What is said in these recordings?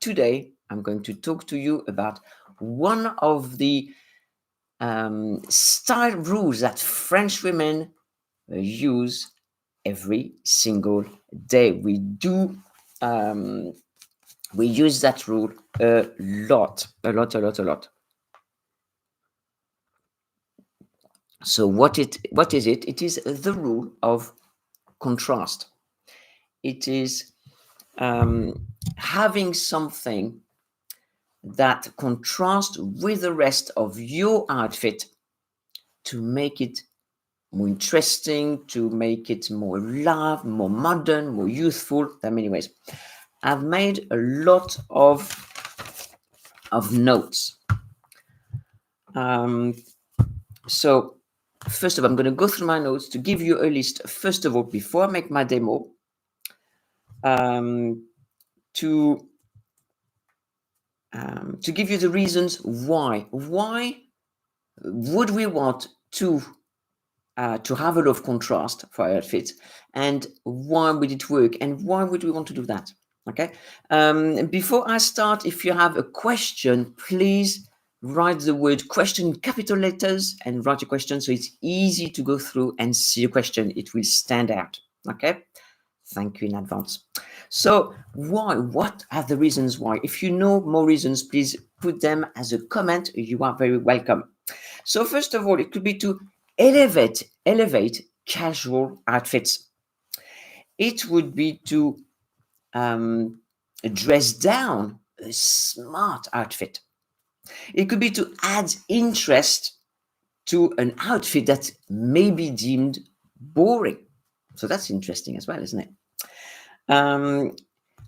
today I'm going to talk to you about one of the style rules that French women use every single day. We use that rule a lot. So what is it? It is the rule of contrast. It is having something that contrasts with the rest of your outfit to make it more interesting, to make it more alive, more modern, more youthful. There are many ways. I've made a lot of notes. So first of all, I'm going to go through my notes to give you a list. First of all, before I make my demo, to give you the reasons why. Why would we want to have a lot of contrast for our outfits, and why would it work, and why would we want to do that? Okay. Before I start, if you have a question, please write the word question in capital letters and write a question so it's easy to go through and see a question. It will stand out. Okay. Thank you in advance. So why? What are the reasons why? If you know more reasons, please put them as a comment. You are very welcome. So first of all, it could be to elevate casual outfits. It would be to dress down a smart outfit. It could be to add interest to an outfit that may be deemed boring. So that's interesting as well, isn't it?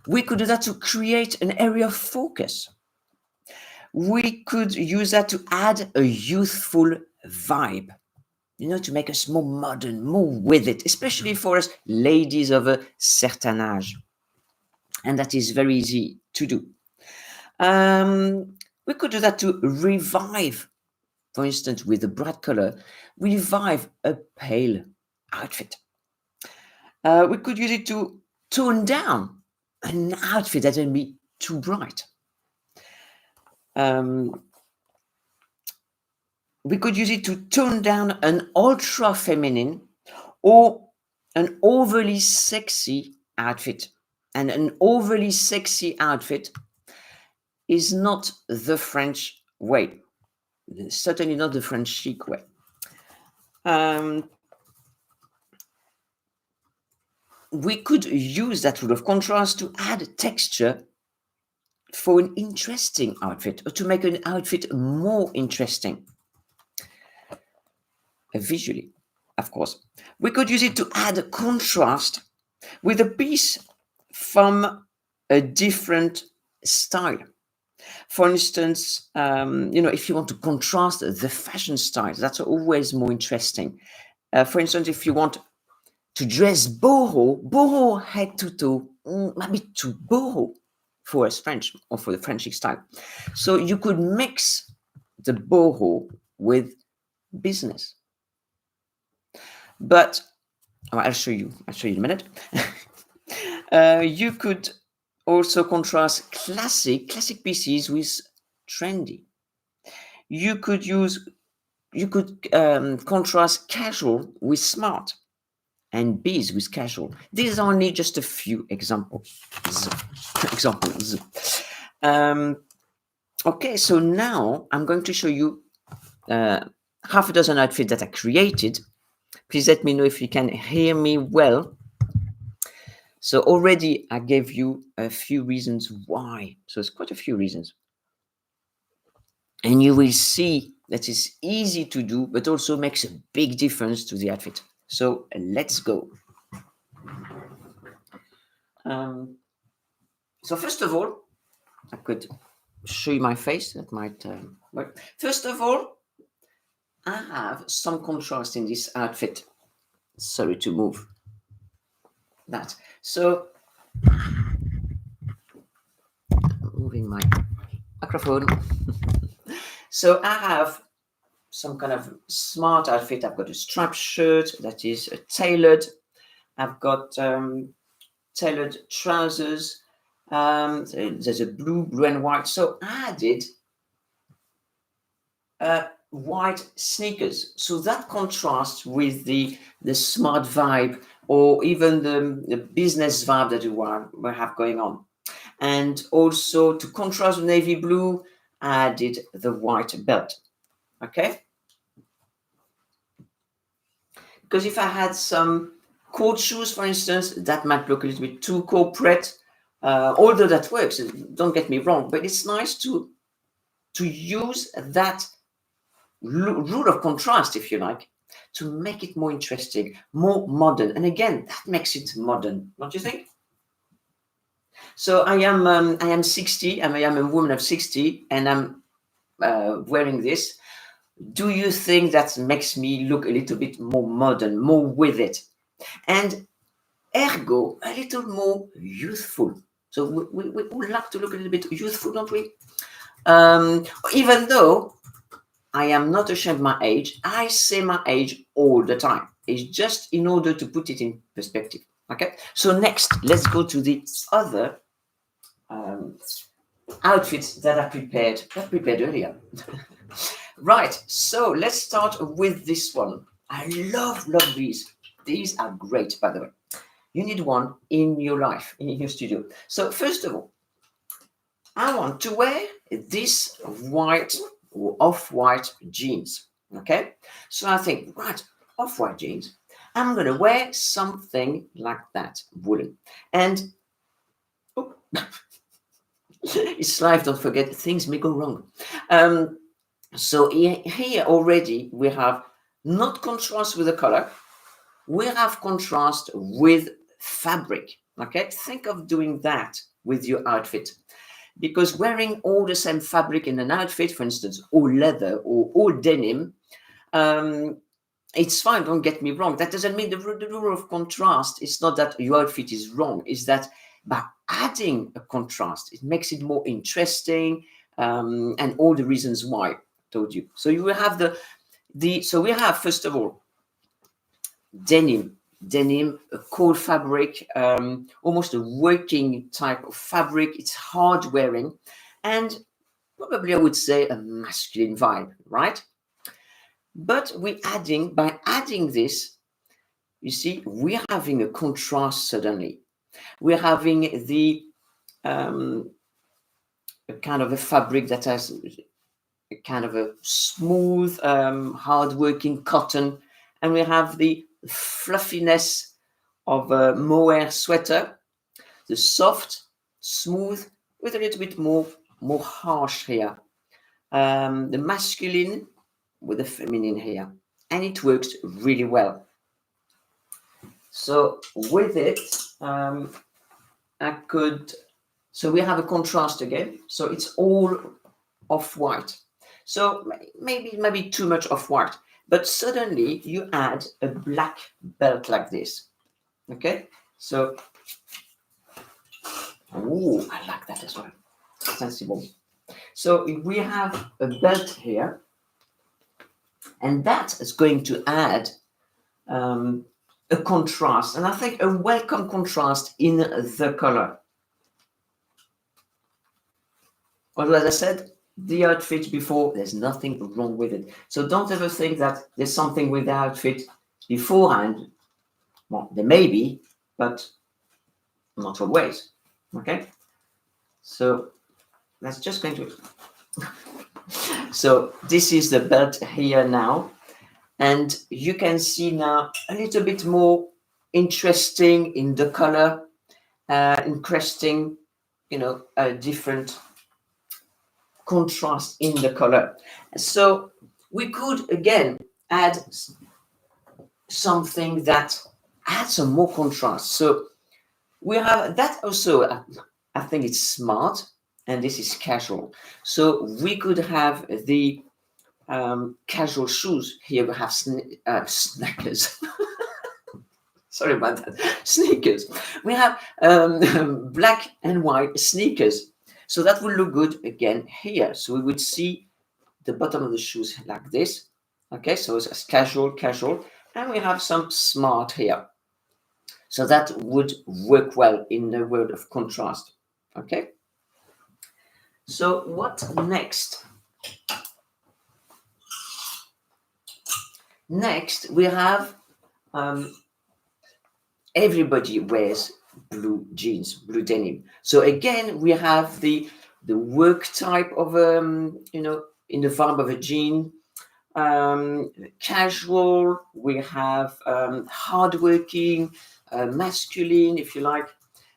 We could do that to create an area of focus. We could use that to add a youthful vibe, to make us more modern, more with it, especially for us ladies of a certain age. And that is very easy to do. We could do that to revive, for instance, with a bright color, revive a pale outfit. We could use it to tone down an outfit that would be too bright. We could use it to tone down an ultra feminine or an overly sexy outfit. And an overly sexy outfit is not the French way. Certainly not the French chic way. We could use that rule of contrast to add texture for an interesting outfit, or to make an outfit more interesting visually, of course. We could use it to add a contrast with a piece from a different style. For instance, if you want to contrast the fashion styles, that's always more interesting. For instance, if you want to dress boho head to toe, maybe too boho for us French or for the French style. So you could mix the boho with business. But I'll show you in a minute. You could also contrast classic pieces with trendy. You could contrast casual with smart, and bees with casual. These are only just a few examples. Okay, so now I'm going to show you half a dozen outfits that I created. Please let me know if you can hear me well. So already I gave you a few reasons why. So it's quite a few reasons. And you will see that it's easy to do, but also makes a big difference to the outfit. So let's go. So first of all, I could show you my face. That might work. First of all, I have some contrast in this outfit. Sorry to move that. So, moving my microphone. So I have some kind of smart outfit. I've got a striped shirt that is tailored. I've got tailored trousers. So there's a blue, blue and white. So I added white sneakers. So that contrasts with the smart vibe or even the business vibe that we have going on. And also to contrast with navy blue, I added the white belt. Okay? Because if I had some court shoes, for instance, that might look a little bit too corporate. Although that works, don't get me wrong, but it's nice to use that rule of contrast, if you like, to make it more interesting, more modern. And again, that makes it modern, don't you think? So I am 60, and I am a woman of 60, and I'm wearing this. Do you think that makes me look a little bit more modern, more with it? And ergo, a little more youthful. So we would like to look a little bit youthful, don't we? Even though I am not ashamed of my age, I say my age all the time. It's just in order to put it in perspective. Okay, so next, let's go to the other outfits that I prepared earlier. Right, so let's start with this one. I love these. These are great, by the way. You need one in your life, in your studio. So first of all, I want to wear this white or off-white jeans. Okay, so I think, right, off-white jeans. I'm going to wear something like that, woolen. And oh, it's life, don't forget, things may go wrong. So here already we have not contrast with the color, we have contrast with fabric. Okay, think of doing that with your outfit, because wearing all the same fabric in an outfit, for instance, all leather or all denim, it's fine, don't get me wrong. That doesn't mean the rule of contrast. It's not that your outfit is wrong. It's that by adding a contrast, it makes it more interesting, and all the reasons why I told you. So you will have so we have, first of all, denim, a cold fabric, almost a working type of fabric. It's hard wearing, and probably I would say a masculine vibe, right? But by adding this, you see, we're having a contrast suddenly. We're having the a kind of a fabric that has a kind of a smooth, hard-working cotton, and we have the fluffiness of a mohair sweater, the soft, smooth, with a little bit more harsh here. The masculine with the feminine here, and it works really well. So with it, so we have a contrast again. So it's all off-white. So maybe too much off-white, but suddenly you add a black belt like this. Okay, so I like that as well. Sensible. So we have a belt here, and that is going to add a contrast, and I think a welcome contrast in the color. Although, as I said, the outfit before, there's nothing wrong with it. So don't ever think that there's something with the outfit beforehand. Well, there may be, but not always. Okay? So that's just going to... So this is the belt here now. And you can see now a little bit more interesting in the color, interesting, a different contrast in the color. So we could again add something that adds some more contrast. So we have that also. I think it's smart, and this is casual. So we could have the casual shoes. Here we have sneakers. Sorry about that. Sneakers. We have black and white sneakers. So that will look good again here. So we would see the bottom of the shoes like this. Okay, so it's casual, and we have some smart here. So that would work well in the world of contrast. Okay. So what next? Next, we have everybody wears blue jeans, blue denim. So again, we have the work type of in the vibe of a jean, casual. We have hardworking, masculine, if you like.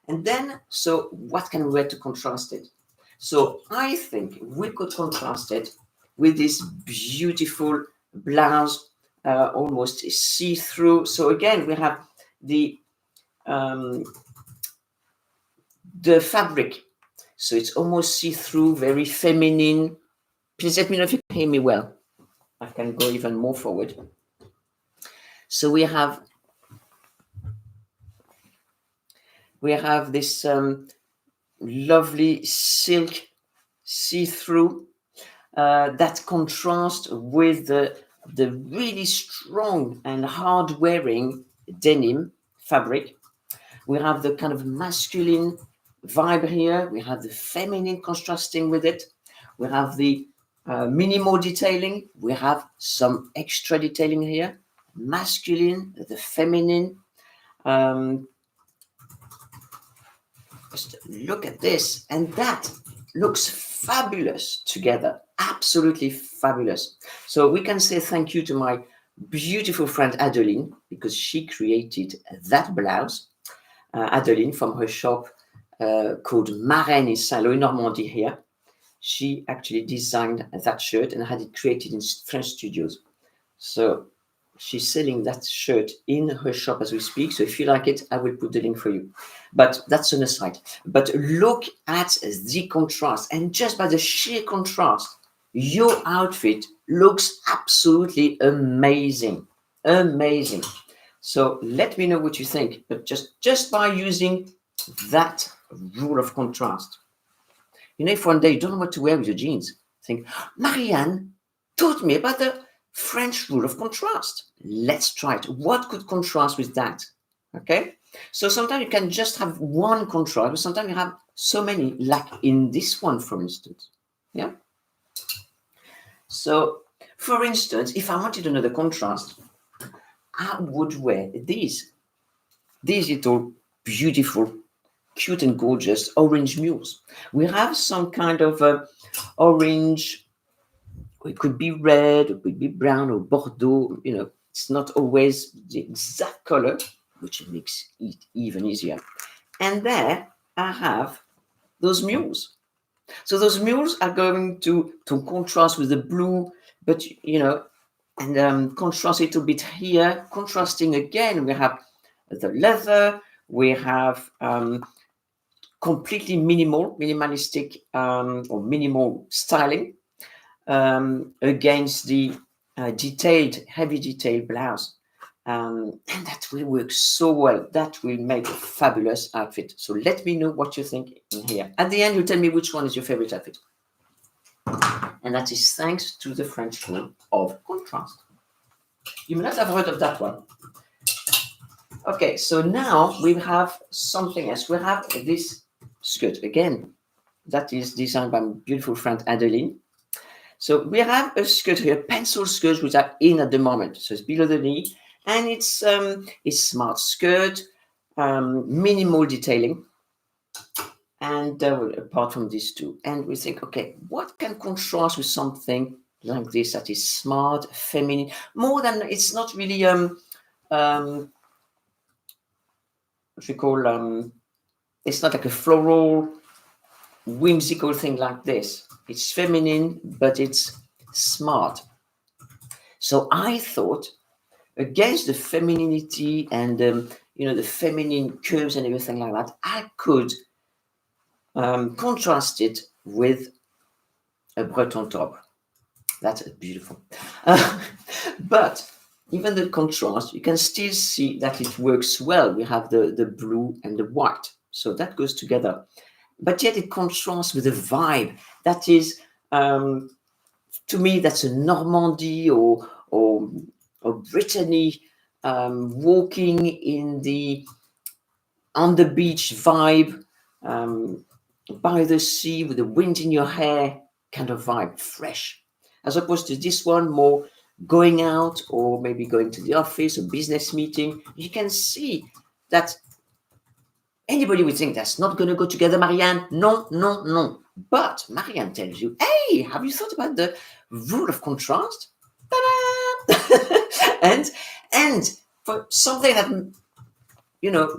And then, so what can we wear to contrast it? So I think we could contrast it with this beautiful blouse, almost see-through. So again, we have the fabric. So it's almost see-through, very feminine. Please let me know if you can hear me well. I can go even more forward. So we have this lovely silk see-through that contrasts with the really strong and hard-wearing denim fabric. We have the kind of masculine vibe here. We have the feminine contrasting with it. We have the minimal detailing. We have some extra detailing here. Masculine, the feminine. Just look at this, and that looks fabulous together. Absolutely fabulous. So we can say thank you to my beautiful friend Adeline, because she created that blouse. Adeline from her shop called Marraine in Saint-Lô in Normandy here. She actually designed that shirt and had it created in French studios. So she's selling that shirt in her shop as we speak. So if you like it, I will put the link for you. But that's an aside. But look at the contrast. And just by the sheer contrast, your outfit looks absolutely amazing. Amazing. So let me know what you think. But just by using that rule of contrast. You know, if one day you don't know what to wear with your jeans, think, Marianne taught me about the French rule of contrast. Let's try it. What could contrast with that? Okay. So sometimes you can just have one contrast, but sometimes you have so many, like in this one, for instance. Yeah. So, for instance, if I wanted another contrast, I would wear these little beautiful, cute and gorgeous orange mules. We have some kind of orange. It could be red, it could be brown or Bordeaux. You know, it's not always the exact color, which makes it even easier. And there I have those mules. So those mules are going to contrast with the blue, but you know, and contrast a little bit here. Contrasting again, we have the leather, we have completely minimalistic or minimal styling against the heavy detailed blouse. And that will work so well. That will make a fabulous outfit. So let me know what you think in here. At the end, you tell me which one is your favorite outfit. And that is thanks to the French rule of contrast. You may not have heard of that one. Okay, so now we have something else. We have this skirt again. That is designed by my beautiful friend Adeline. So we have a skirt here, pencil skirts, which are in at the moment. So it's below the knee, and it's smart skirt, minimal detailing, and apart from these two, and we think, okay, what can contrast with something like this that is smart, feminine, more than it's not really what we call it's not like a floral, whimsical thing like this. It's feminine, but it's smart. So I thought, against the femininity and the feminine curves and everything like that, I could contrast it with a Breton top. That's beautiful. But even the contrast, you can still see that it works well. We have the blue and the white, so that goes together. But yet it contrasts with a vibe that is, to me, that's a Normandy or Brittany walking on the beach vibe. by the sea with the wind in your hair kind of vibe, fresh, as opposed to this one more going out or maybe going to the office or business meeting. You can see that anybody would think that's not going to go together, Marianne. No, no, no. But Marianne tells you, hey, have you thought about the rule of contrast? and for something that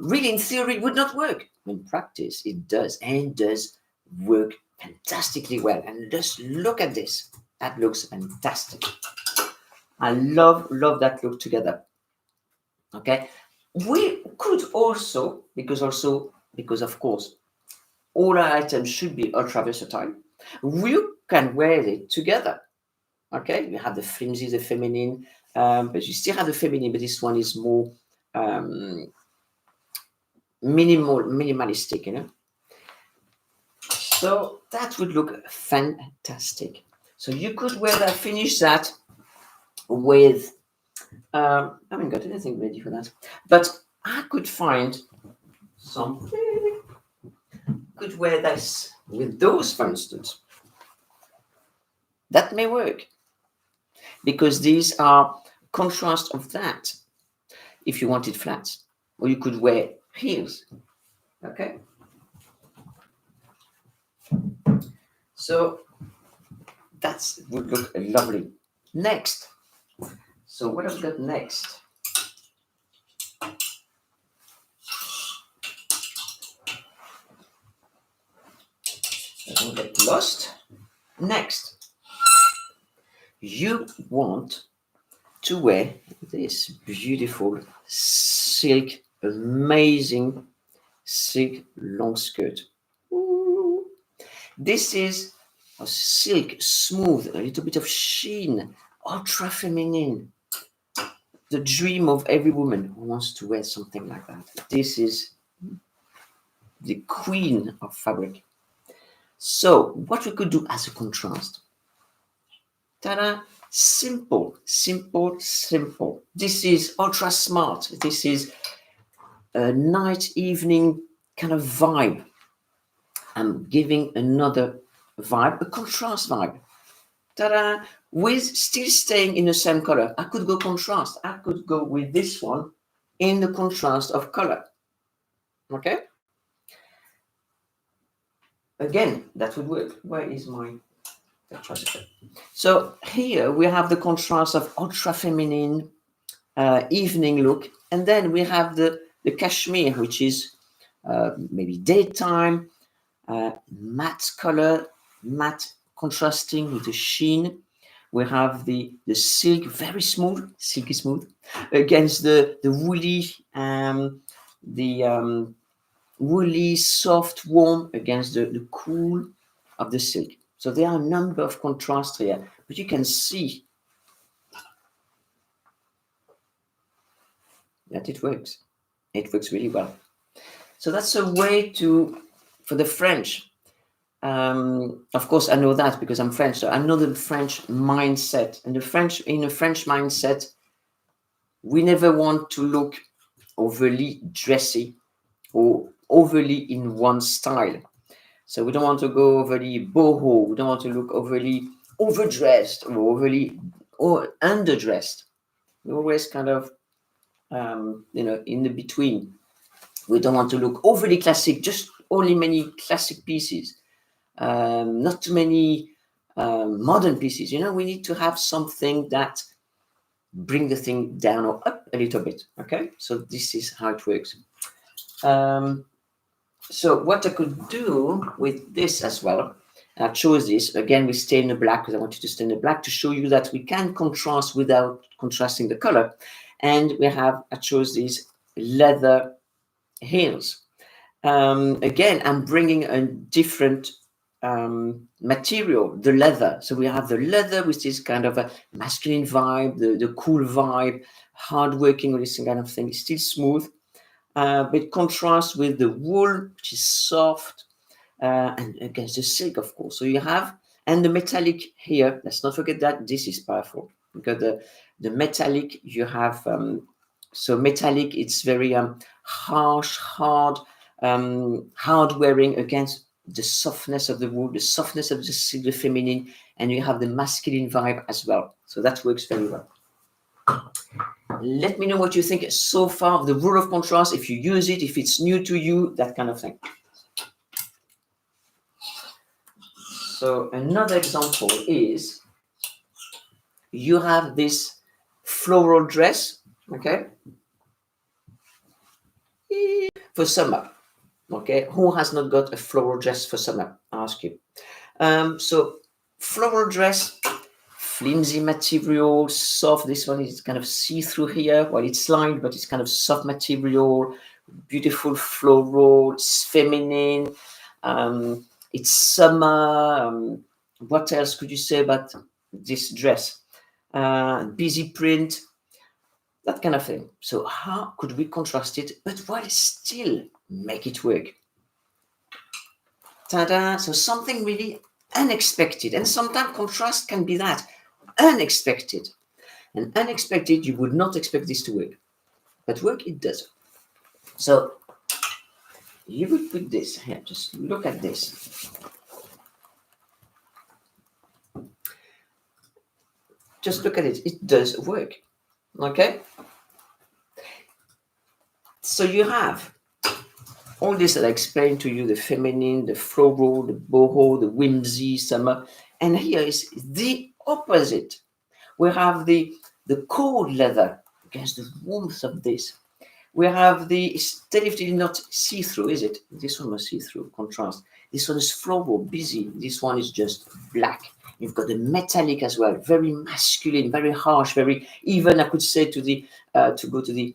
really in theory would not work, in practice it does, and does work fantastically well. And just look at this. That looks fantastic. I love that look together. Okay, we could also, because of course all our items should be ultra versatile, we can wear it together. Okay, you have the flimsy, the feminine, but you still have the feminine, but this one is more minimalistic, So that would look fantastic. So you could wear that, finish that with, I haven't got anything ready for that, but I could find something, could wear this with those, for instance. That may work because these are contrast of that if you wanted flats, or you could wear heels. Okay, so that would look lovely. Next, so what have we got next? Don't get lost. Next, you want to wear this beautiful silk, amazing silk long skirt. Ooh. This is a silk, smooth, a little bit of sheen, ultra feminine. The dream of every woman who wants to wear something like that. This is the queen of fabric. So what we could do as a contrast, ta-da, simple. This is ultra smart. This is a night evening kind of vibe. I'm giving another vibe, a contrast vibe. Ta-da, with still staying in the same color. I could go contrast. I could go with this one in the contrast of color. Okay? Again, that would work. Where is my... So here we have the contrast of ultra feminine evening look, and then we have the cashmere, which is maybe daytime, matte color, matte contrasting with the sheen. We have the silk, very smooth, silky smooth, against the woolly, woolly, soft, warm against the cool of the silk. So there are a number of contrasts here, but you can see that it works. It works really well. So that's a way for the French. Of course, I know that because I'm French, so I know the French mindset. And in the French mindset, we never want to look overly dressy or overly in one style. So we don't want to go overly boho. We don't want to look overly overdressed or underdressed. We're always kind of, in the between. We don't want to look overly classic, just only many classic pieces, not too many modern pieces. We need to have something that bring the thing down or up a little bit. Okay, so this is how it works. So what I could do with this as well, I chose this again. We stay in the black because I want you to stay in the black to show you that we can contrast without contrasting the color. And I chose these leather heels. Again, I'm bringing a different material, the leather. So we have the leather, which is kind of a masculine vibe, the cool vibe, hardworking, or this kind of thing. It's still smooth, but contrasts with the wool, which is soft, and against the silk, of course. So you have, and the metallic here. Let's not forget that this is powerful because the metallic you have. So metallic, it's very harsh, hard wearing against the softness of the wool, the softness of the feminine, and you have the masculine vibe as well. So that works very well. Let me know what you think so far of the rule of contrast, if you use it, if it's new to you, that kind of thing. So another example is you have this floral dress, okay, for summer. Okay, who has not got a floral dress for summer? I ask you. So floral dress, flimsy material, soft. This one is kind of see-through here. Well, it's lined, but it's kind of soft material, beautiful floral, it's feminine. It's summer. What else could you say about this dress? Busy print, that kind of thing. So how could we contrast it, but while still make it work? Ta-da! So something really unexpected. And sometimes contrast can be that, unexpected. And unexpected, you would not expect this to work. But work, it does. So you would put this here. Just look at this. Just look at it. It does work. Okay? So you have all this that I explained to you, the feminine, the floral, the boho, the whimsy, summer. And here is the opposite. We have the cold leather against the warmth of this. We have it's definitely not see-through, is it? This one was see-through, contrast. This one is floral, busy. This one is just black. You've got the metallic as well, very masculine, very harsh, very, even I could say to go to the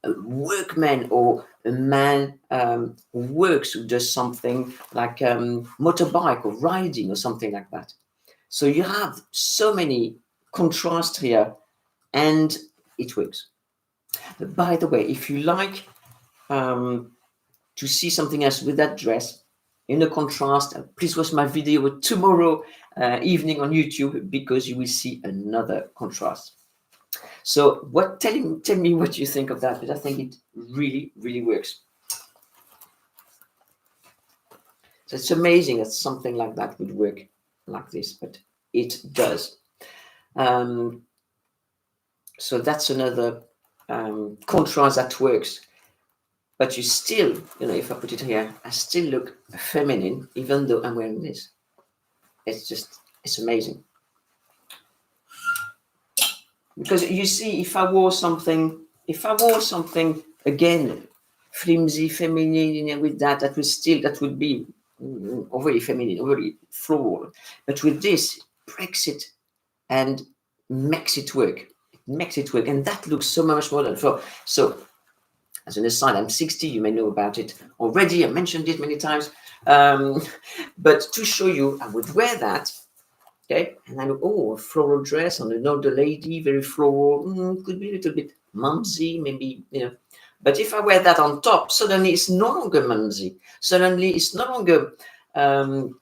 a workman or a man who works, who does something like motorbike or riding or something like that. So you have so many contrasts here, and it works. But by the way, if you like to see something else with that dress in a contrast, please watch my video tomorrow evening on YouTube, because you will see another contrast. So tell me what you think of that, but I think it really, really works. So it's amazing that something like that would work like this, but it does. So that's another contrast that works. But you still, if I put it here, I still look feminine, even though I'm wearing this. It's amazing. Because you see, if I wore something again, flimsy, feminine, with that would be overly feminine, overly floral. But with this, it breaks it and makes it work. And that looks so much more than so. As an aside, I'm 60. You may know about it already. I mentioned it many times. But to show you, I would wear that. Okay, and I know, a floral dress on an older lady, very floral, could be a little bit mumsy, maybe, But if I wear that on top, suddenly it's no longer mumsy. Suddenly it's no longer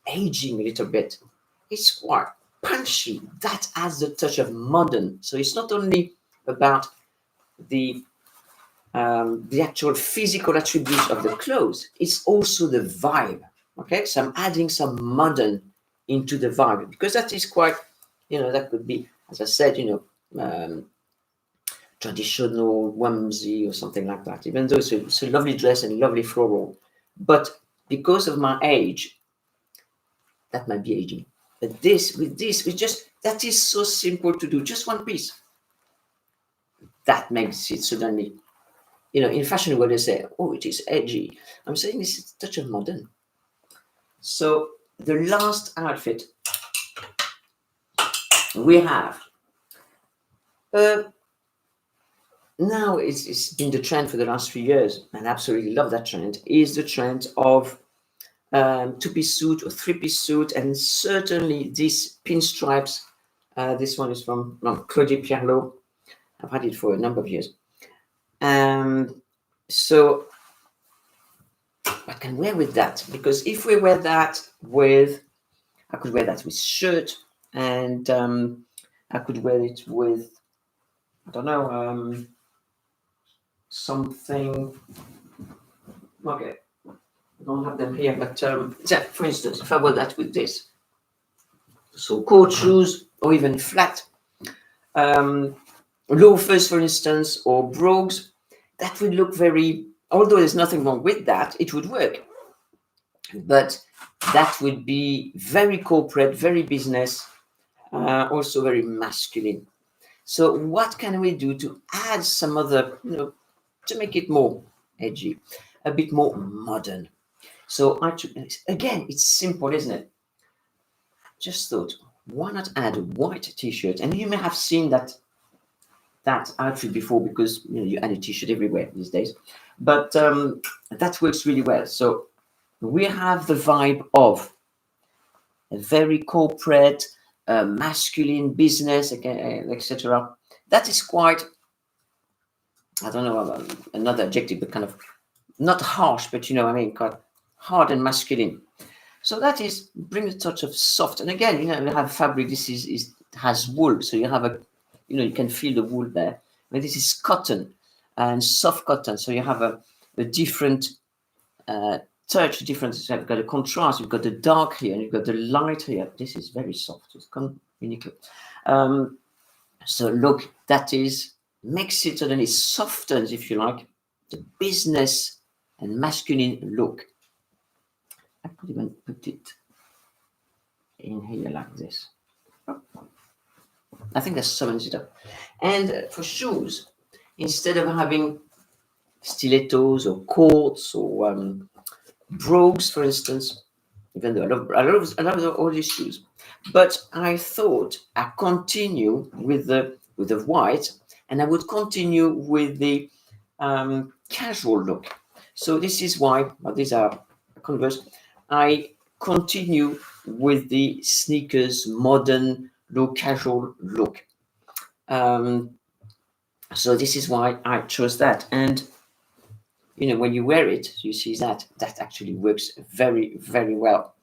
aging a little bit. It's quite punchy. That adds the touch of modern. So it's not only about the actual physical attributes of the clothes, it's also the vibe. Okay, so I'm adding some modern into the vibe, because that is quite, that could be, as I said, traditional whimsy or something like that, even though it's a lovely dress and lovely floral. But because of my age, that might be aging. But that is so simple to do, just one piece. That makes it suddenly, in fashion, where they say, oh, it is edgy. I'm saying this is a touch of modern. So the last outfit we have, now it's been the trend for the last few years, and I absolutely love that trend, is the trend of two-piece suit or three-piece suit, and certainly these pinstripes. This one is from Claudie Pierlot. I've had it for a number of years. So what can we wear with that? Because if we wear that I could wear that with shirt, and I could wear it with, I don't know, something. Okay, don't have them here, but for instance, if I were that with this, so court shoes or even flat loafers, for instance, or brogues, that would look very, although there's nothing wrong with that, it would work. But that would be very corporate, very business, also very masculine. So what can we do to add some other, to make it more edgy, a bit more modern? So again, it's simple, isn't it? Just thought, why not add a white t-shirt? And you may have seen that outfit before, because you add a t-shirt everywhere these days, but that works really well. So we have the vibe of a very corporate, masculine business, etc. That is quite, I don't know, another adjective, but kind of not harsh, but quite hard and masculine. So that is bring a touch of soft. And again, you have fabric. This has wool, so you have you can feel the wool there. And this is cotton and soft cotton, so you have a different touch, different. So you've got a contrast. You've got the dark here, and you've got the light here. This is very soft. It's really clear. So look, that makes it suddenly softens, if you like, the business and masculine look. I could even put it in here like this. I think that summons it up. And for shoes, instead of having stilettos or courts or brogues, for instance, even though I love all these shoes, but I thought I continue with the white, and I would continue with the casual look. So this is why, these are Converse. I continue with the sneakers, modern, low casual look. So this is why I chose that. And when you wear it, you see that actually works very, very well.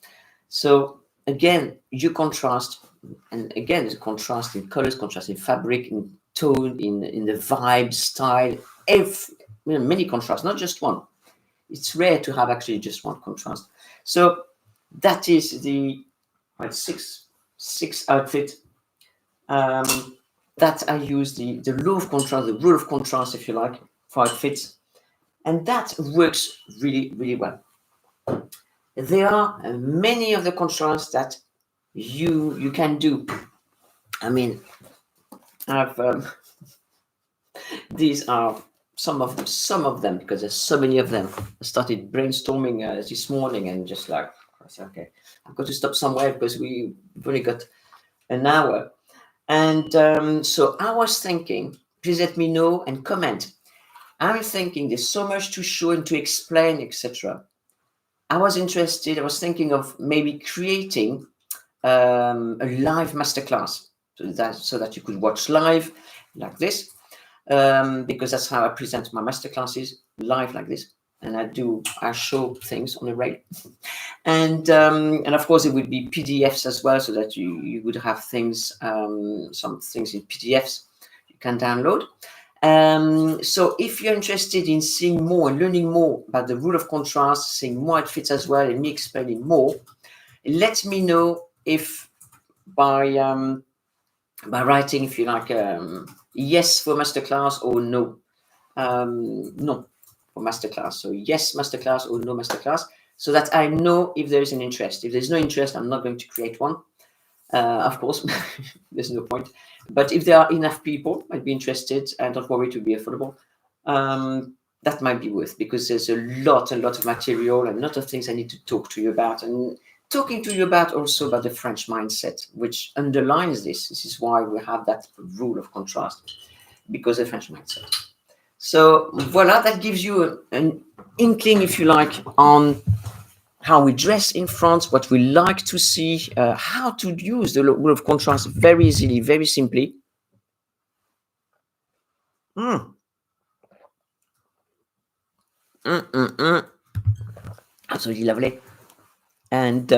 So again, you contrast, and again, there's contrast in colors, contrast in fabric, in tone, in the vibe, style, many contrasts, not just one. It's rare to have actually just one contrast. So that is the six outfit that I use the law of contrast, the rule of contrast, if you like, for outfits, and that works really, really well. There are many of the contrasts that you can do. I mean, I've these are some of them, because there's so many of them. I started brainstorming this morning, and just like, okay, I've got to stop somewhere because we've only got an hour. And so I was thinking, please let me know and comment. I'm thinking there's so much to show and to explain, etc. I was thinking of maybe creating a live masterclass, so that you could watch live like this, because that's how I present my masterclasses, live like this. And I show things on the rail, and of course it would be PDFs as well, so that you would have things, some things in PDFs you can download. So if you're interested in seeing more and learning more about the rule of contrast, seeing more outfits as well, and me explaining more, let me know if by writing, if you like, yes for masterclass or no. No for masterclass. So yes masterclass or no masterclass, so that I know if there is an interest. If there's no interest, I'm not going to create one. Of course, there's no point. But if there are enough people might be interested, and don't worry, to be affordable, that might be worth, because there's a lot of material and a lot of things I need to talk to you about, and talking to you about also about the French mindset, which underlines this. This is why we have that rule of contrast, because of the French mindset. So voila, that gives you an inkling, if you like, on how we dress in France, what we like to see, how to use the rule of contrast very easily, very simply. Absolutely lovely. And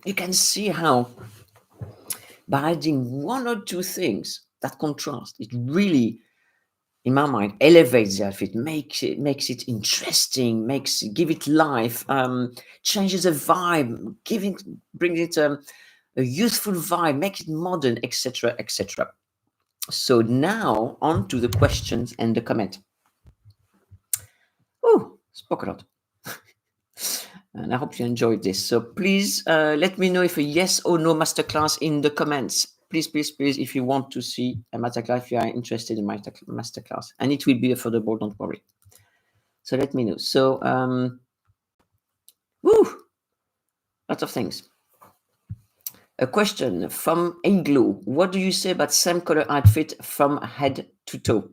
you can see how, by adding one or two things, that contrast, it really in my mind, elevates the outfit, makes it interesting, give it life, changes the vibe, brings it a youthful vibe, make it modern, etc., etc. So now on to the questions and the comment. Oh, spoke a lot. And I hope you enjoyed this. So please let me know if a yes or no masterclass in the comments. Please, please, please, if you want to see a masterclass, if you are interested in my masterclass. And it will be affordable, don't worry. So let me know. So, lots of things. A question from Anglo. What do you say about same color outfit from head to toe?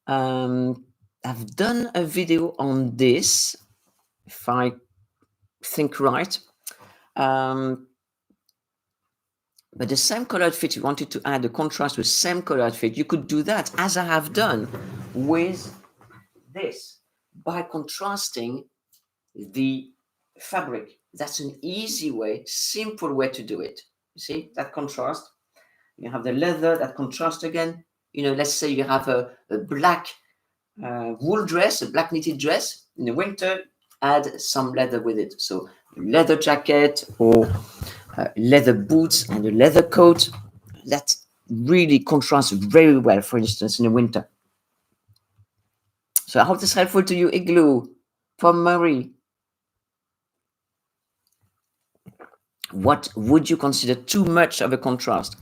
I've done a video on this, if I think right. But the same color outfit, you wanted to add a contrast with same color outfit, you could do that, as I have done with this, by contrasting the fabric. That's an easy way, simple way to do it. You see that contrast? You have the leather, that contrast again. Let's say you have a black wool dress, a black knitted dress. In the winter, add some leather with it. So leather jacket or leather boots and a leather coat. That really contrasts very well, for instance, in the winter. So I hope this is helpful to you, Igloo, from Marie. What would you consider too much of a contrast?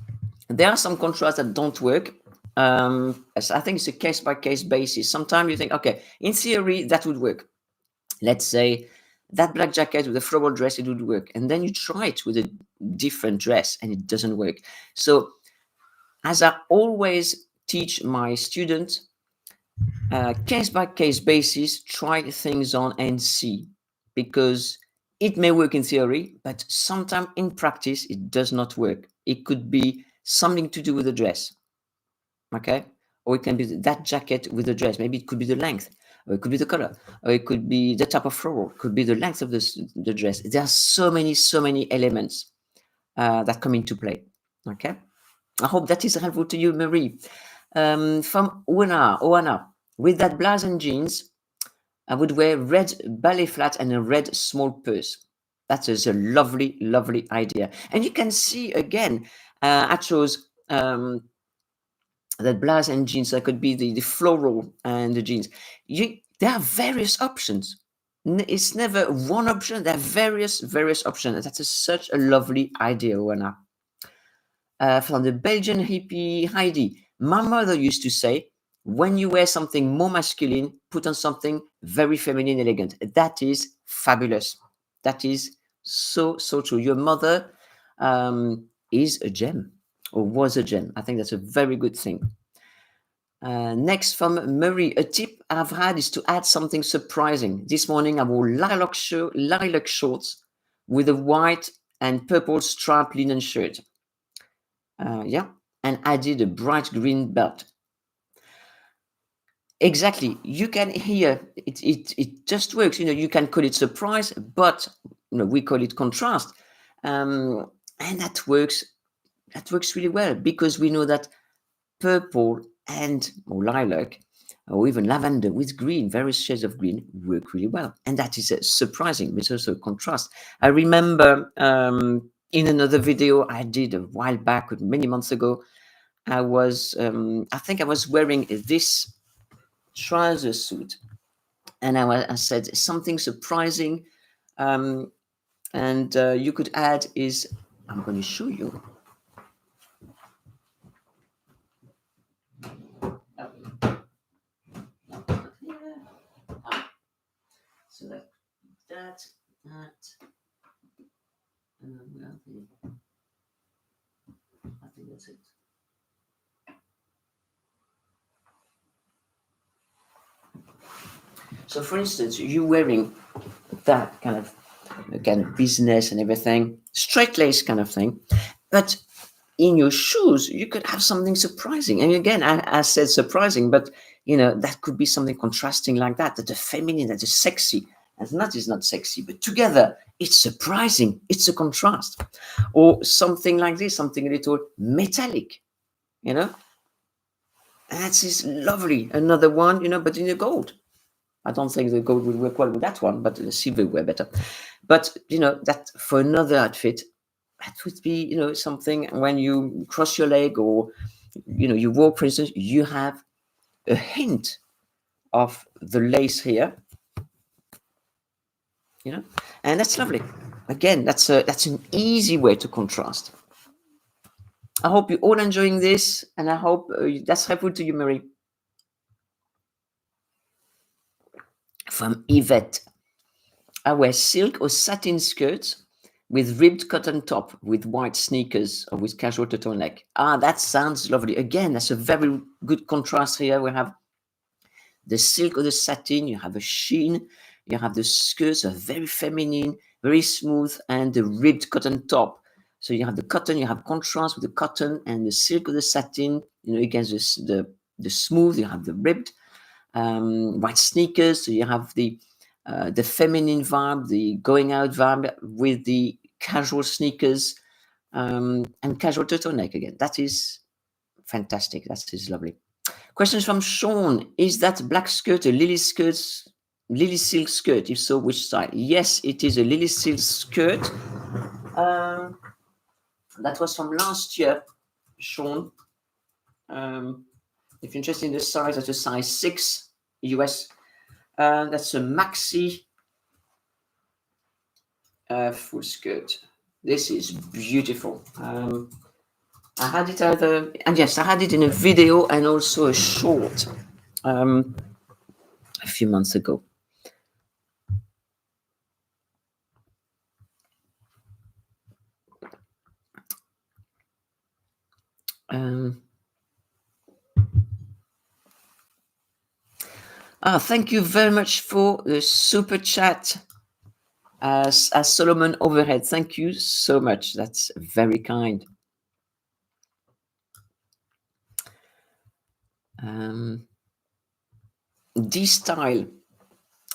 There are some contrasts that don't work. I think it's a case-by-case basis. Sometimes you think, okay, in theory, that would work. Let's say that black jacket with a floral dress, it would work. And then you try it with a different dress and it doesn't work. So as I always teach my students, case-by-case basis, try things on and see. Because it may work in theory, but sometimes in practice, it does not work. It could be something to do with the dress, okay? Or it can be that jacket with the dress. Maybe it could be the length, or it could be the color, or it could be the type of floral, it could be the length of the dress. There are so many elements that come into play, okay? I hope that is helpful to you, Marie. From Oana, with that blouse and jeans, I would wear red ballet flat and a red small purse. That is a lovely, lovely idea. And you can see again, I chose that blouse and jeans. That could be the floral and the jeans. There are various options. It's never one option. There are various options. That's such a lovely idea, Oana. From the Belgian hippie Heidi, my mother used to say, when you wear something more masculine, put on something very feminine, elegant. That is fabulous. That is so true. Your mother is a gem, or was a gem. I think that's a very good thing. Next from Murray, a tip I've had is to add something surprising. This morning I wore lilac shorts with a white and purple striped linen shirt. And added a bright green belt. Exactly. You can hear it just works. You can call it surprise, but we call it contrast. And that works really well, because we know that purple or lilac or even lavender with green, various shades of green, work really well. And that is surprising, but it's also a contrast. I remember in another video I did a while back, many months ago, I think I was wearing this trouser suit, and I said something surprising, and you could add is, I'm going to show you. So that, I think that's it. So, for instance, you wearing that kind of business and everything, straight lace kind of thing, but in your shoes, you could have something surprising. And again, I said surprising, but that could be something contrasting like that. That the feminine, that the sexy, and that is not sexy, but together it's surprising. It's a contrast, or something like this, something a little metallic, That is lovely. Another one, but in the gold. I don't think the gold would work well with that one, but the silver would work better. But, that for another outfit, that would be, something when you cross your leg or, you walk, for instance, you have a hint of the lace here, and that's lovely. Again, that's an easy way to contrast. I hope you're all enjoying this, and I hope that's helpful to you, Marie. From Yvette, I wear silk or satin skirts with ribbed cotton top with white sneakers or with casual turtleneck. That sounds lovely. Again, that's a very good contrast here. We have the silk or the satin, you have a sheen, you have the skirts are very feminine, very smooth, and the ribbed cotton top. So you have the cotton, you have contrast with the cotton and the silk or the satin, against the smooth, you have the ribbed. White sneakers, so you have the feminine vibe, the going out vibe with the casual sneakers, and casual turtleneck again. That is fantastic. That is lovely. Questions from Sean. Is that black skirt a lily silk skirt? If so, which side? Yes, it is a lily silk skirt. That was from last year, Sean. If you're interested in the size, that's a size 6 US. That's a maxi full skirt. This is beautiful. I had it and yes, I had it in a video and also a short a few months ago. Thank you very much for the super chat, as Solomon Overhead. Thank you so much. That's very kind. D-Style.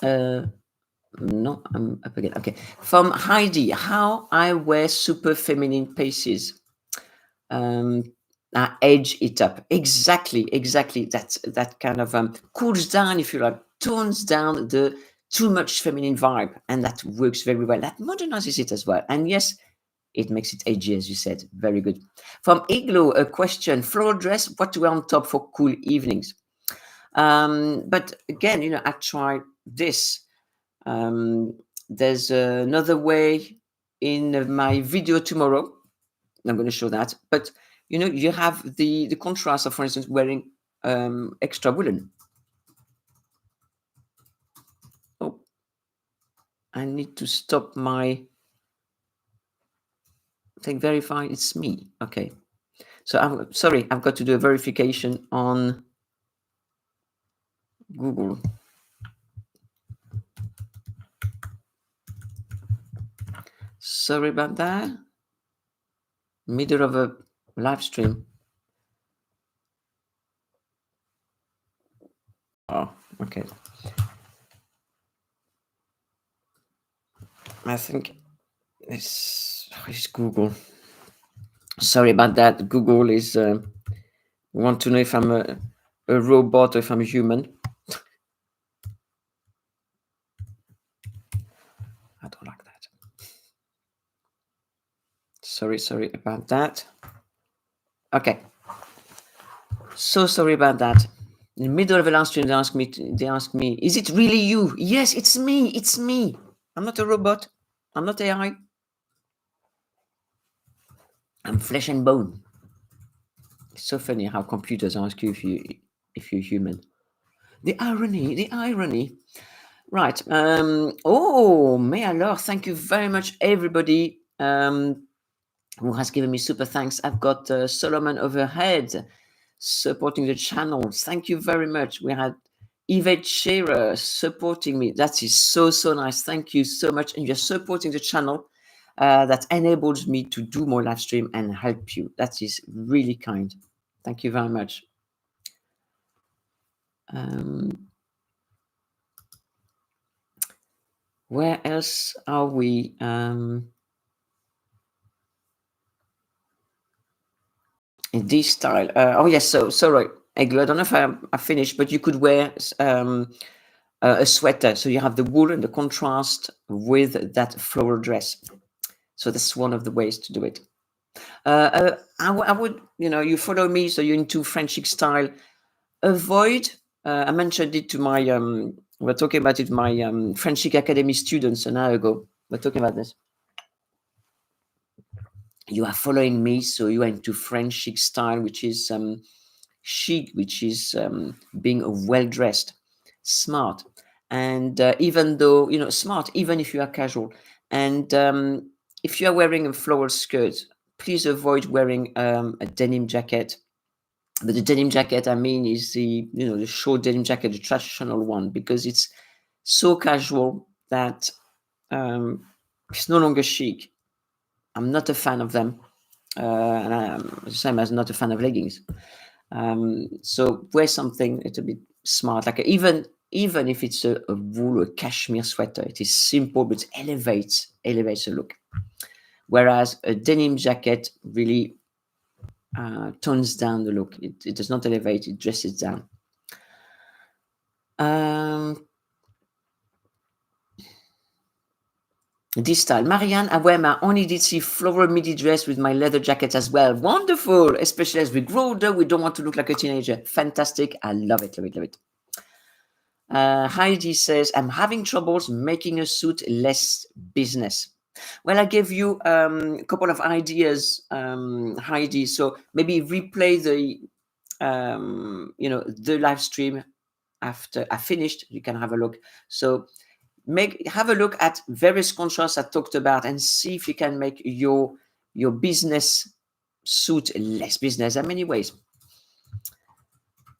No, I'm up again. Okay. From Heidi, how I wear super feminine pieces. Edge it up. Exactly. That kind of cools down, if you like, tones down the too much feminine vibe, and that works very well. That modernizes it as well. And yes, it makes it edgy, as you said. Very good. From Igloo, a question: floral dress, what to wear on top for cool evenings? But again, I tried this. There's another way in my video tomorrow. I'm going to show that. But you have the contrast of, for instance, wearing extra woolen. Oh, I need to stop my thing. Verify it's me. Okay. So I'm sorry. I've got to do a verification on Google. Sorry about that. Middle of a live stream. Oh, okay. I think it's Google. Sorry about that. Google is want to know if I'm a robot or if I'm a human. I don't like that. Sorry about that. Okay. So sorry about that. In the middle of the last stream, they asked me, is it really you? Yes, it's me. I'm not a robot. I'm not AI. I'm flesh and bone. It's so funny how computers ask you if you're human. The irony. Right. Mais alors, thank you very much, everybody who has given me super thanks. I've got Solomon Overhead supporting the channel. Thank you very much. We had Yvette Shearer supporting me. That is so nice. Thank you so much. And you're supporting the channel. That enables me to do more live stream and help you. That is really kind. Thank you very much. Where else are we? In this style. Oh yes. So right. Eglo, I don't know if I finished, but you could wear a sweater. So you have the wool and the contrast with that floral dress. So that's one of the ways to do it. I would, you follow me, so you're into French chic style. Avoid, I mentioned it to my, we're talking about it, my French chic Academy students an hour ago. We're talking about this. You are following me, so you are into French chic style, which is chic, which is being well-dressed, smart. And even though, smart, even if you are casual. And if you are wearing a floral skirt, please avoid wearing a denim jacket. But the denim jacket, I mean, is the short denim jacket, the traditional one, because it's so casual that it's no longer chic. I'm not a fan of them. And I'm the same as not a fan of leggings. So wear something a little bit smart, like even if it's a wool or cashmere sweater. It is simple, but elevates the look. Whereas a denim jacket really tones down the look. It does not elevate, it dresses down. This style. Marianne, I wear my only did see floral midi dress with my leather jacket as well. Wonderful, especially as we grow older, we don't want to look like a teenager. Fantastic. I love it, love it, love it. Heidi says, I'm having troubles making a suit less business. Well, I gave you a couple of ideas, Heidi. So maybe replay the live stream after I finished. You can have a look. So have a look at various contrasts I talked about and see if you can make your business suit less business in many ways.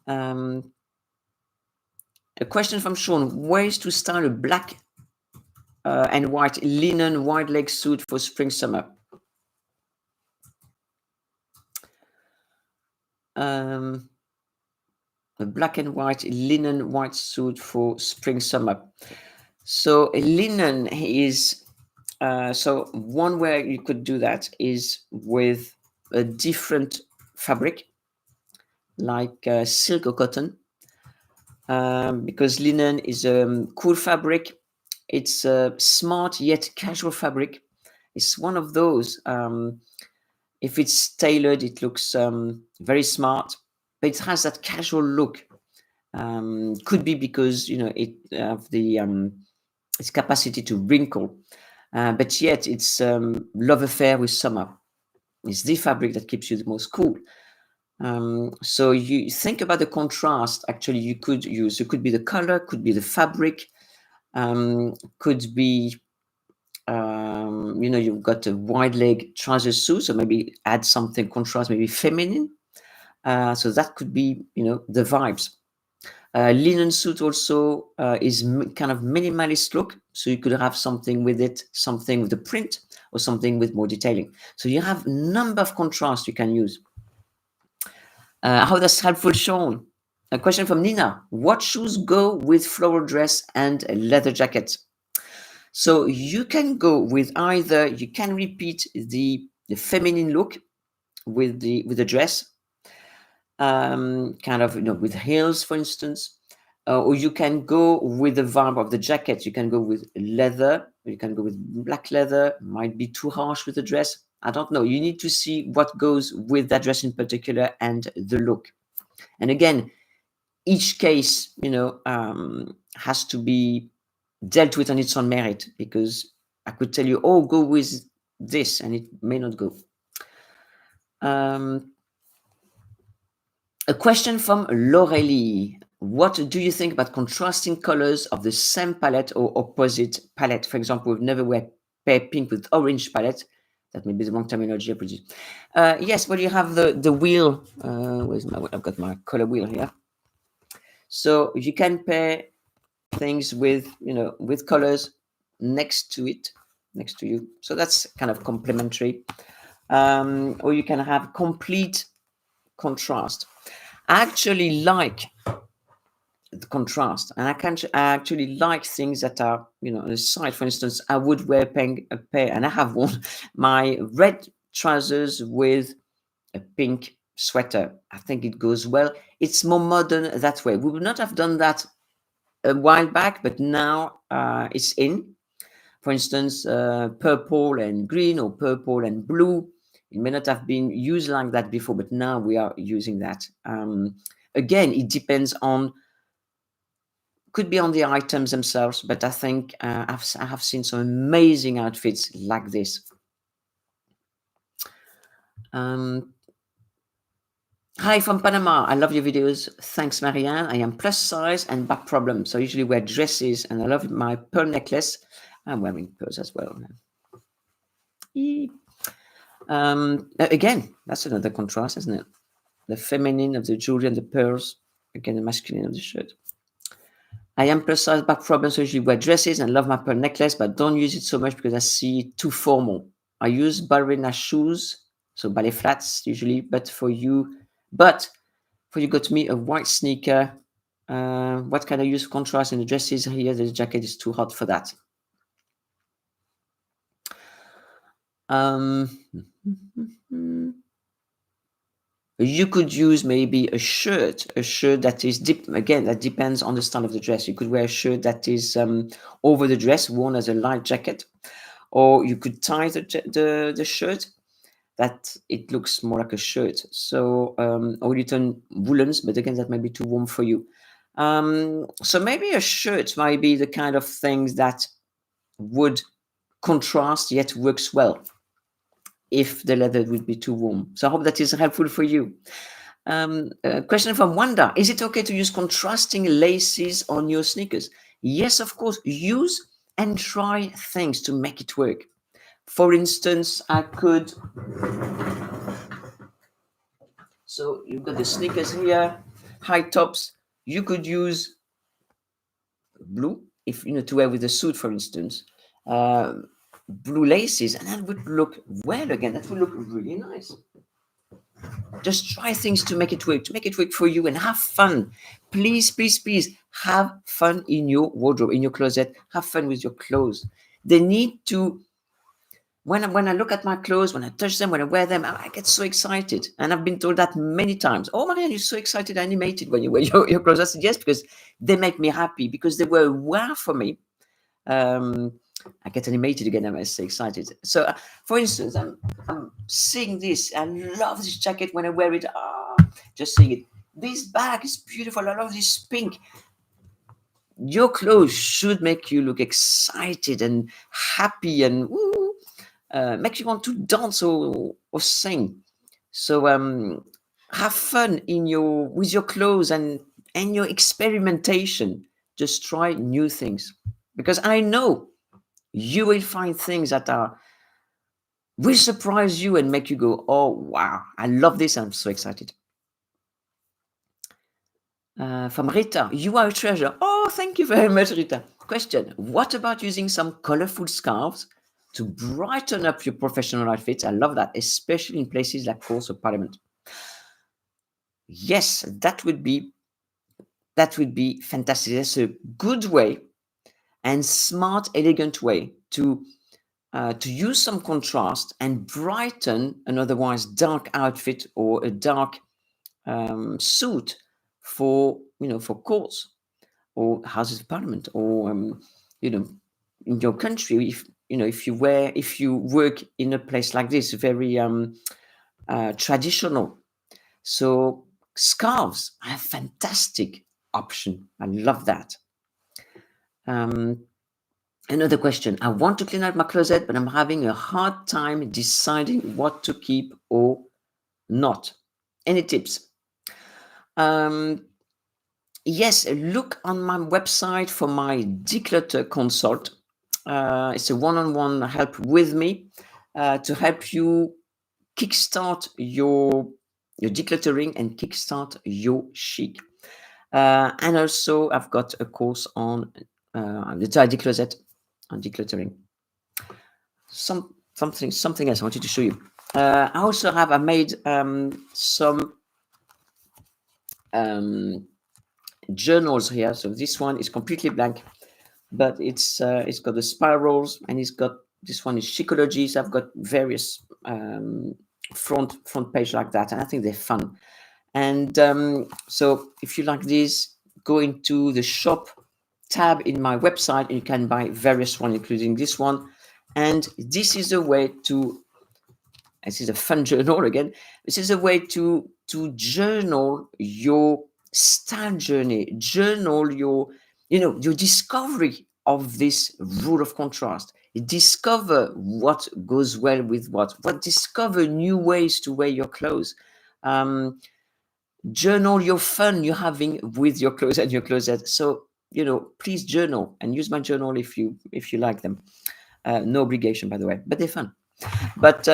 A question from Sean: ways to style a black and white linen wide leg suit for spring summer. A black and white linen white suit for spring summer. So a linen is so one way you could do that is with a different fabric like silk or cotton, because linen is a cool fabric. It's a smart yet casual fabric. It's one of those, if it's tailored, it looks very smart, but it has that casual look. Could be because it have the its capacity to wrinkle, but yet it's love affair with summer. It's the fabric that keeps you the most cool. So you think about the contrast. Actually, you could use. It could be the color, could be the fabric, could be you've got a wide leg trouser suit, so maybe add something contrast, maybe feminine. So that could be the vibes. Linen suit also is kind of minimalist look, so you could have something with it, something with the print, or something with more detailing. So you have a number of contrasts you can use. How that's helpful, Sean? A question from Nina: what shoes go with floral dress and a leather jacket? So you can go with either, you can repeat the feminine look with the dress, kind of with heels, for instance, or you can go with the vibe of the jacket. You can go with leather, you can go with black leather. Might be too harsh with the dress. I don't know. You need to see what goes with that dress in particular and the look. And again, each case, has to be dealt with on its own merit, because I could tell you, oh, go with this, and it may not go. A question from Laurelie: what do you think about contrasting colors of the same palette or opposite palette? For example, we've never wear pair pink with orange palette. That may be the wrong terminology, I presume. Yes, well, you have the wheel. I've got my color wheel here. So you can pair things with colors next to you. So that's kind of complementary. Or you can have complete contrast. I actually like the contrast, and I actually like things that are on the side. For instance, I would wear a pair, and I have worn my red trousers with a pink sweater. I think it goes well. It's more modern that way. We would not have done that a while back, but now it's in. For instance, purple and green or purple and blue. It may not have been used like that before, but now we are using that. Again, it depends on, could be on the items themselves, but I think I have seen some amazing outfits like this. Hi from Panama. I love your videos. Thanks, Marianne. I am plus size and back problem, so I usually wear dresses, and I love my pearl necklace. I'm wearing pearls as well. Again, that's another contrast, isn't it? The feminine of the jewelry and the pearls, again, the masculine of the shirt. I am plus size back problem, so I usually wear dresses and love my pearl necklace, but don't use it so much because I see it too formal. I use ballerina shoes, so ballet flats usually, but for you got me a white sneaker. What can I use for contrast in the dresses here? The jacket is too hot for that. You could use maybe a shirt that is again, that depends on the style of the dress. You could wear a shirt that is over the dress, worn as a light jacket, or you could tie the shirt that it looks more like a shirt. So, or you turn woolens, but again, that might be too warm for you. So maybe a shirt might be the kind of things that would contrast yet works well if the leather would be too warm. So I hope that is helpful for you. Question from Wanda. Is it okay to use contrasting laces on your sneakers? Yes, of course. Use and try things to make it work. For instance, I could... So you've got the sneakers here, high tops. You could use blue, if you know, to wear with a suit, for instance. Blue laces, and that would look well again. That would look really nice. Just try things to make it work for you, and have fun. Please, please, please have fun in your wardrobe, in your closet. Have fun with your clothes. They need to... When I look at my clothes, when I touch them, when I wear them, I get so excited. And I've been told that many times. Oh, Marianne, you're so excited, animated when you wear your clothes. I said, yes, because they make me happy, because they were wow for me. I get animated again. I'm so excited. So, for instance, I'm seeing this. I love this jacket when I wear it. Just seeing it. This bag is beautiful. I love this pink. Your clothes should make you look excited and happy and makes you want to dance or sing. So have fun with your clothes and your experimentation. Just try new things, because I know you will find things that will surprise you and make you go, oh wow, I love this. I'm so excited. From Rita, you are a treasure. Oh, thank you very much, Rita. Question: what about using some colorful scarves to brighten up your professional outfits? I love that, especially in places like courts or parliament. Yes, that would be fantastic. That's a good way and smart, elegant way to use some contrast and brighten an otherwise dark outfit or a dark suit for courts or houses of parliament, or in your country, if you work in a place like this, very traditional. So scarves are a fantastic option. I love that. Another question: I want to clean out my closet, but I'm having a hard time deciding what to keep or not. Any tips? Yes, look on my website for my declutter consult. It's a one-on-one help with me to help you kickstart your decluttering and kickstart your chic. And also, I've got a course on the tidy closet and decluttering. Something else I wanted to show you. I made some journals here. So this one is completely blank, but it's got the spirals, and it's got, this one is Chicology. So I've got various front page like that, and I think they're fun. And so if you like these, go into the shop tab in my website, and you can buy various ones, including this one. And this is a way to, this is a fun journal again. This is a way to journal your style journey, journal your, your discovery of this rule of contrast. Discover what goes well with what discover new ways to wear your clothes. Journal your fun you're having with your clothes and your closet. So, please journal and use my journal if you like them. No obligation, by the way, but they're fun. But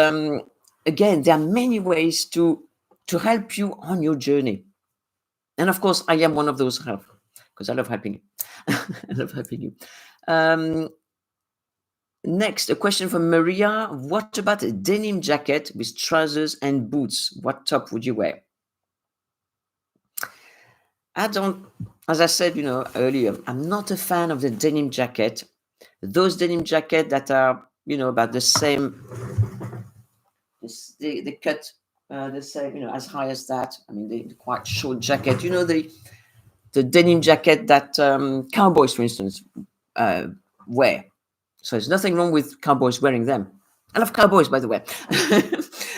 again, there are many ways to help you on your journey. And of course, I am one of those help, because I love helping you. I love helping you. Next, a question from Maria. What about a denim jacket with trousers and boots? What top would you wear? I don't, as I said, earlier, I'm not a fan of the denim jacket. Those denim jacket that are, about the same, they cut the same, as high as that. I mean, the quite short jacket. The denim jacket that cowboys, for instance, wear. So there's nothing wrong with cowboys wearing them. I love cowboys, by the way.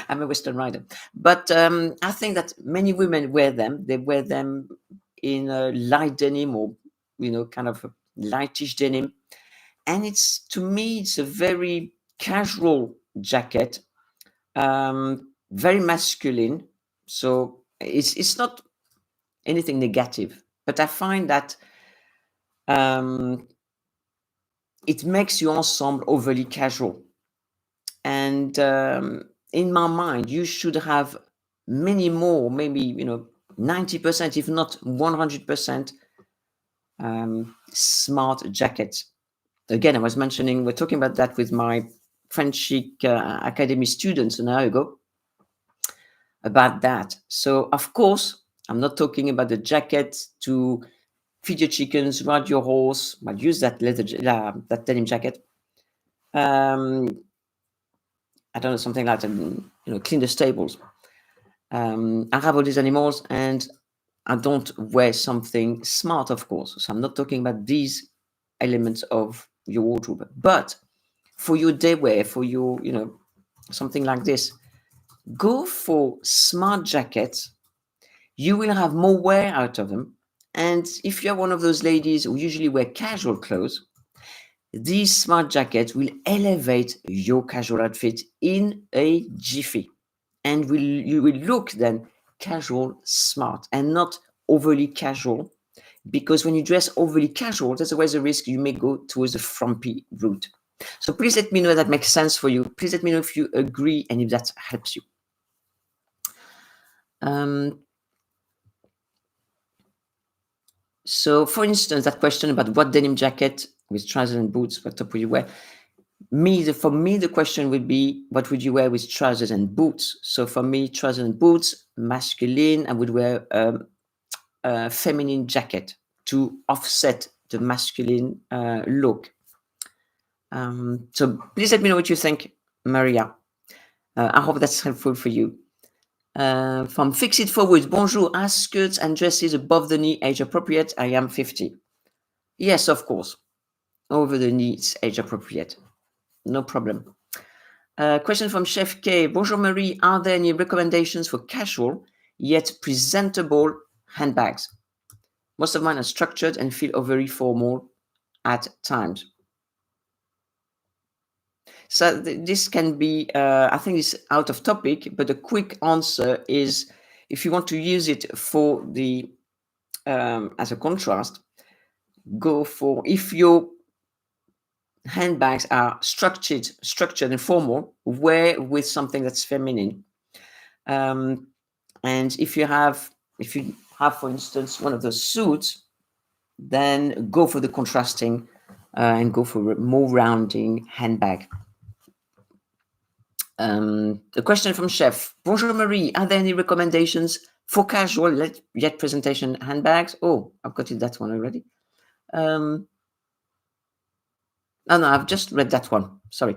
I'm a Western rider. But I think that many women wear them. They wear them in a light denim, or, kind of a lightish denim. And to me, it's a very casual jacket, very masculine. So it's not anything negative, but I find that it makes your ensemble overly casual. And in my mind, you should have many more, maybe 90%, if not 100%, smart jackets. Again, I was mentioning, we're talking about that with my French Chic Academy students an hour ago, about that. So, of course, I'm not talking about the jacket to feed your chickens, ride your horse. I'll use that that denim jacket. I don't know, something like clean the stables. I have all these animals, and I don't wear something smart, of course. So I'm not talking about these elements of your wardrobe. But for your day wear, for your, something like this, go for smart jackets. You will have more wear out of them. And if you're one of those ladies who usually wear casual clothes, these smart jackets will elevate your casual outfit in a jiffy. And you will look then casual, smart, and not overly casual. Because when you dress overly casual, there's always a risk you may go towards the frumpy route. So please let me know if that makes sense for you. Please let me know if you agree and if that helps you. So, for instance, that question about what denim jacket with trousers and boots, what top would you wear? For me, the question would be, what would you wear with trousers and boots? So for me, trousers and boots, masculine, I would wear a feminine jacket to offset the masculine look. So please let me know what you think, Maria. I hope that's helpful for you. From Fix It Forward, bonjour, are skirts and dresses above the knee age appropriate? I am 50. Yes, of course. Over the knee, it's age appropriate. No problem. Question from Chef K. Bonjour, Marie. Are there any recommendations for casual yet presentable handbags? Most of mine are structured and feel overly formal at times. So this can be, I think it's out of topic, but a quick answer is, if you want to use it for the as a contrast, go for, if your handbags are structured and formal, wear with something that's feminine. And if you have, for instance, one of those suits, then go for the contrasting and go for a more rounding handbag. A question from Chef. Bonjour, Marie. Are there any recommendations for casual yet presentation handbags? Oh, I've got it, that one already. No, I've just read that one. Sorry.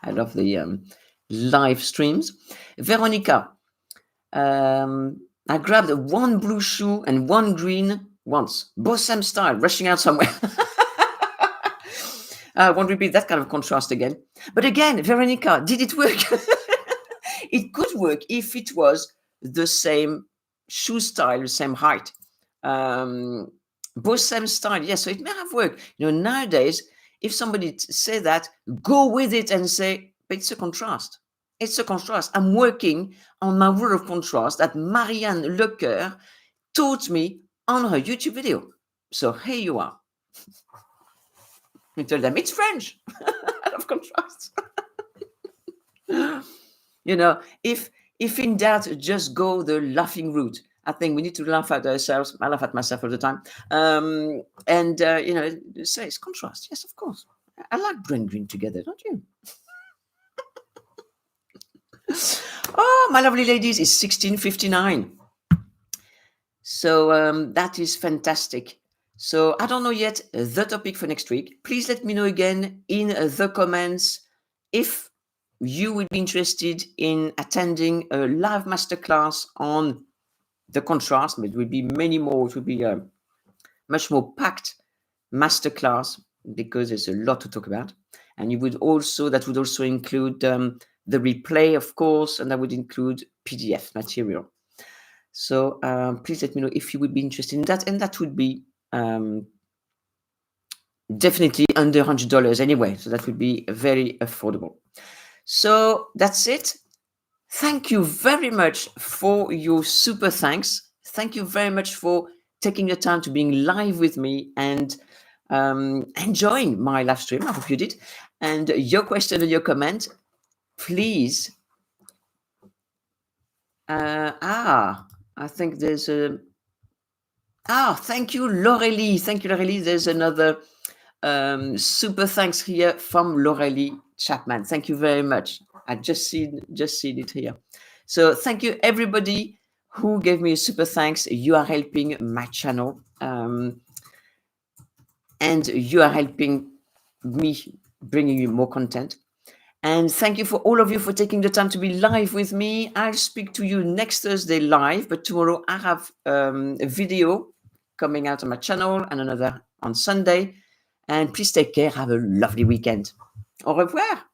I love the live streams. Veronica, I grabbed one blue shoe and one green once, both same style, rushing out somewhere. I won't repeat that kind of contrast again. But again, Veronica, did it work? It could work if it was the same shoe style, the same height. Both same style, yes, so it may have worked. Nowadays, if somebody say that, go with it and say, but it's a contrast. It's a contrast. I'm working on my word of contrast that Marianne Lecoeur taught me on her YouTube video. So here you are. You tell them it's French. Out of contrast. If in doubt, just go the laughing route. I think we need to laugh at ourselves. I laugh at myself all the time. Say it's contrast. Yes, of course. I like green together, don't you? Oh, my lovely ladies, it's 16:59. So that is fantastic. So I don't know yet the topic for next week. Please let me know again in the comments if you would be interested in attending a live masterclass on the contrast. But it will be many more. It will be a much more packed masterclass because there's a lot to talk about. And that would also include the replay, of course, and that would include PDF material. So please let me know if you would be interested in that. And that would be definitely under $100 anyway. So that would be very affordable. So that's it. Thank you very much for your super thanks. Thank you very much for taking the time to being live with me and enjoying my live stream. I hope you did. And your question and your comment, please. I think there's a... thank you, Laurelie. Thank you, Laurelie. There's another super thanks here from Laurelie Chapman. Thank you very much. I just seen it here. So thank you, everybody who gave me a super thanks. You are helping my channel. And you are helping me bringing you more content. And thank you for all of you for taking the time to be live with me. I'll speak to you next Thursday live, but tomorrow I have a video coming out on my channel and another on Sunday. And please take care. Have a lovely weekend. Au revoir.